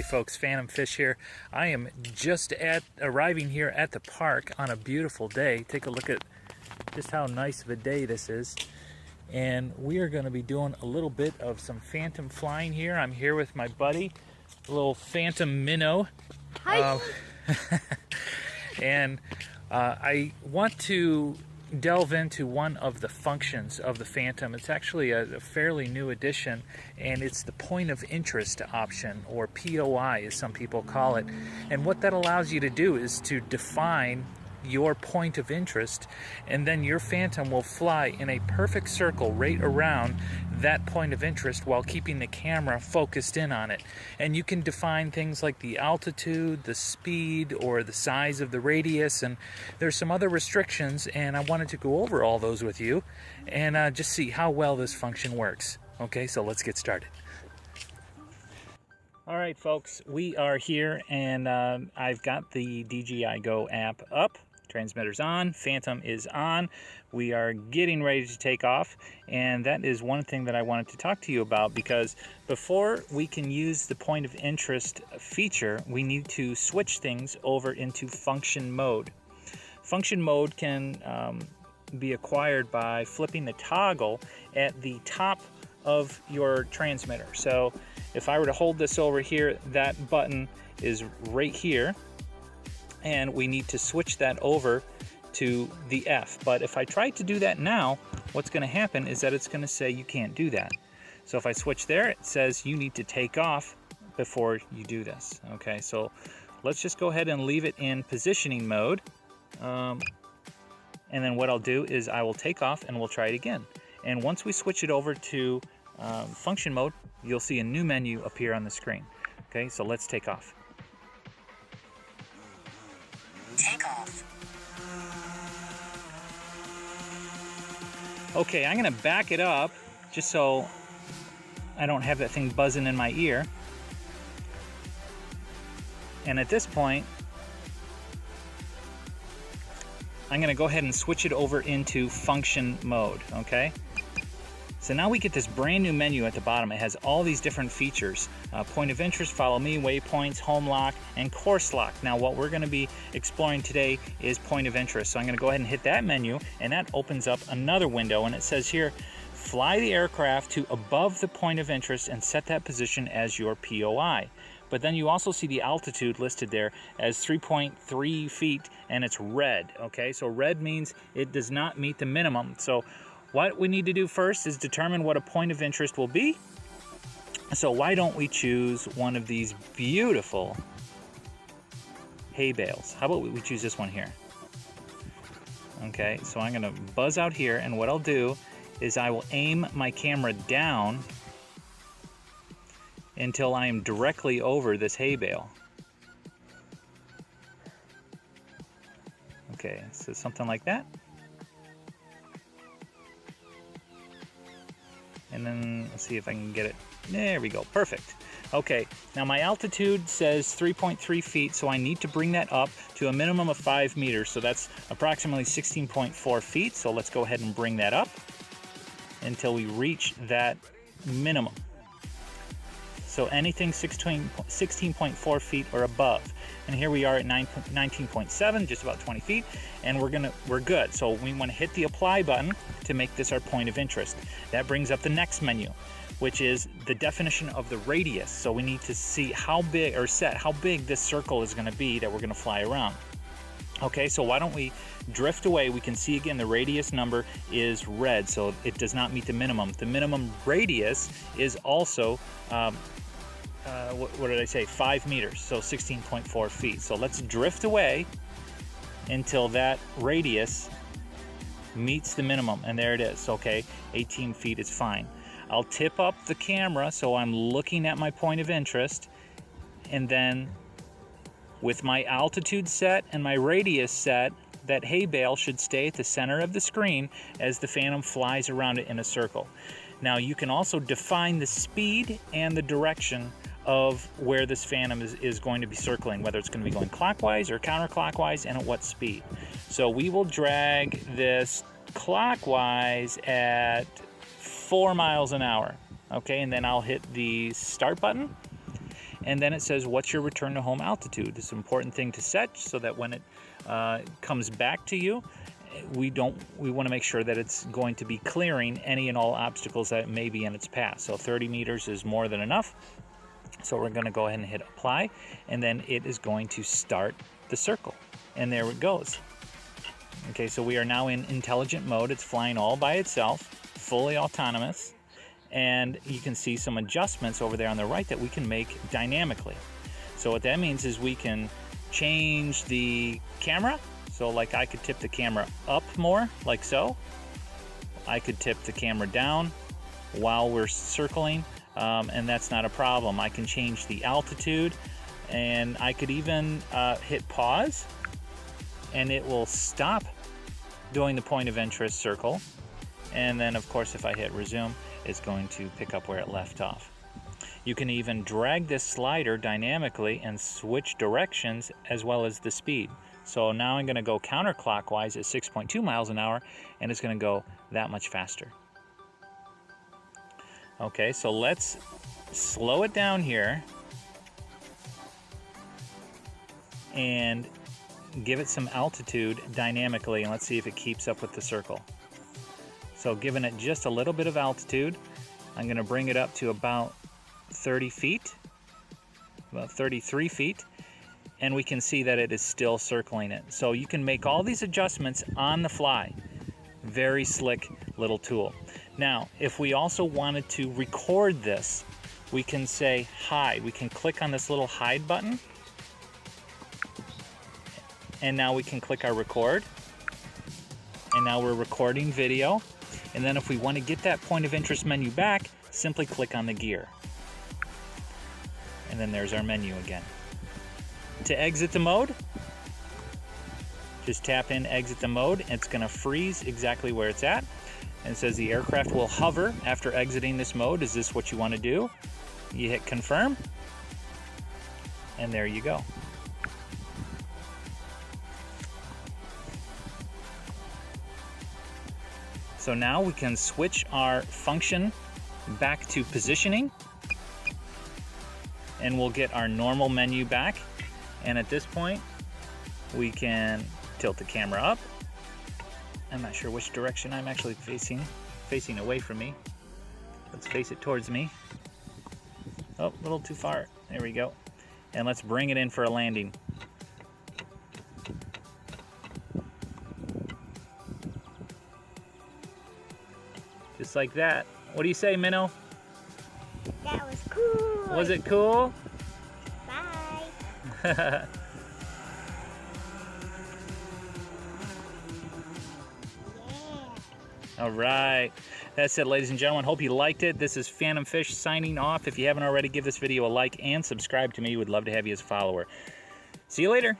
folks, Phantom Fish here. I am just arriving here at the park on a beautiful day. Take a look at just how nice of a day this is. And we are going to be doing a little bit of some phantom flying here. I'm here with my buddy, a little phantom minnow. Hi. And I want to delve into one of the functions of the Phantom. It's actually a fairly new addition, and it's the point of interest option, or POI as some people call it. And what that allows you to do is to define your point of interest, and then your Phantom will fly in a perfect circle right around that point of interest while keeping the camera focused in on it. And you can define things like the altitude, the speed, or the size of the radius, and there's some other restrictions, and I wanted to go over all those with you and just see how well this function works. Okay, so let's get started. All right, folks, we are here, and I've got the DJI Go app up. Transmitter's on, Phantom is on. We are getting ready to take off, and that is one thing that I wanted to talk to you about, because before we can use the point of interest feature, we need to switch things over into function mode. Function mode can be acquired by flipping the toggle at the top of your transmitter. So if I were to hold this over here, that button is right here, and we need to switch that over to the F. But if I try to do that now, what's going to happen is that it's going to say you can't do that. So if I switch there, it says you need to take off before you do this. Okay, so let's just go ahead and leave it in positioning mode. And then what I'll do is I will take off and we'll try it again. And once we switch it over to function mode, you'll see a new menu appear on the screen. Okay, so let's take off. Take off. Okay, I'm gonna back it up just so I don't have that thing buzzing in my ear. And at this point, I'm gonna go ahead and switch it over into function mode, okay? So now we get this brand new menu at the bottom. It has all these different features. Point of interest, follow me, waypoints, home lock, and course lock. Now what we're gonna be exploring today is point of interest. So I'm gonna go ahead and hit that menu, and that opens up another window, and it says here, fly the aircraft to above the point of interest and set that position as your POI. But then you also see the altitude listed there as 3.3 feet, and it's red, okay? So red means it does not meet the minimum. So what we need to do first is determine what a point of interest will be. So why don't we choose one of these beautiful hay bales? How about we choose this one here? Okay, so I'm gonna buzz out here, and what I'll do is I will aim my camera down until I am directly over this hay bale. Okay, so something like that. And then let's see if I can get it. There we go, perfect. Okay, now my altitude says 3.3 feet, so I need to bring that up to a minimum of 5 meters. So that's approximately 16.4 feet. So let's go ahead and bring that up until we reach that minimum. So anything 16.4 feet or above. And here we are at 19.7, just about 20 feet, and we're good. So we want to hit the apply button to make this our point of interest. That brings up the next menu, which is the definition of the radius. So we need to see how big, or set how big this circle is going to be that we're going to fly around. Okay, so why don't we drift away? We can see again the radius number is red, so it does not meet the minimum. The minimum radius is also what did I say? 5 meters, so 16.4 feet. So let's drift away until that radius meets the minimum, and there it is. Okay, 18 feet is fine. I'll tip up the camera so I'm looking at my point of interest, and then with my altitude set and my radius set, that hay bale should stay at the center of the screen as the Phantom flies around it in a circle. Now you can also define the speed and the direction of where this Phantom is going to be circling, whether it's going to be going clockwise or counterclockwise, and at what speed. So we will drag this clockwise at 4 miles an hour. Okay, and then I'll hit the start button, and then it says what's your return to home altitude. This is an important thing to set so that when it comes back to you, we want to make sure that it's going to be clearing any and all obstacles that may be in its path. So 30 meters is more than enough. So we're going to go ahead and hit apply, and then it is going to start the circle, and there it goes. Okay, so we are now in intelligent mode. It's flying all by itself, fully autonomous, and you can see some adjustments over there on the right that we can make dynamically. So what that means is we can change the camera. So like I could tip the camera up more, like so. I could tip the camera down while we're circling, and that's not a problem. I can change the altitude, and I could even hit pause, and it will stop doing the point of interest circle. And then of course if I hit resume, it's going to pick up where it left off. You can even drag this slider dynamically and switch directions as well as the speed. So now I'm going to go counterclockwise at 6.2 miles an hour, and it's going to go that much faster. Okay, so let's slow it down here and give it some altitude dynamically, and let's see if it keeps up with the circle. So giving it just a little bit of altitude, I'm going to bring it up to about 30 feet, about 33 feet, and we can see that it is still circling it. So you can make all these adjustments on the fly. Very slick little tool. Now, if we also wanted to record this, we can say hide. We can click on this little hide button, and now we can click our record, and now we're recording video. And then if we want to get that point of interest menu back, simply click on the gear. And then there's our menu again. To exit the mode, just tap in exit the mode. It's going to freeze exactly where it's at. And it says the aircraft will hover after exiting this mode. Is this what you want to do? You hit confirm, and there you go. So now we can switch our function back to positioning, and we'll get our normal menu back. And at this point, we can tilt the camera up. I'm not sure which direction I'm actually facing away from me. Let's face it towards me. Oh, a little too far. There we go. And let's bring it in for a landing. Just like that. What do you say, Minnow? That was cool. Was it cool? Bye. Yeah. All right. That's it, ladies and gentlemen. Hope you liked it. This is Phantom Fish signing off. If you haven't already, give this video a like and subscribe to me. We'd love to have you as a follower. See you later.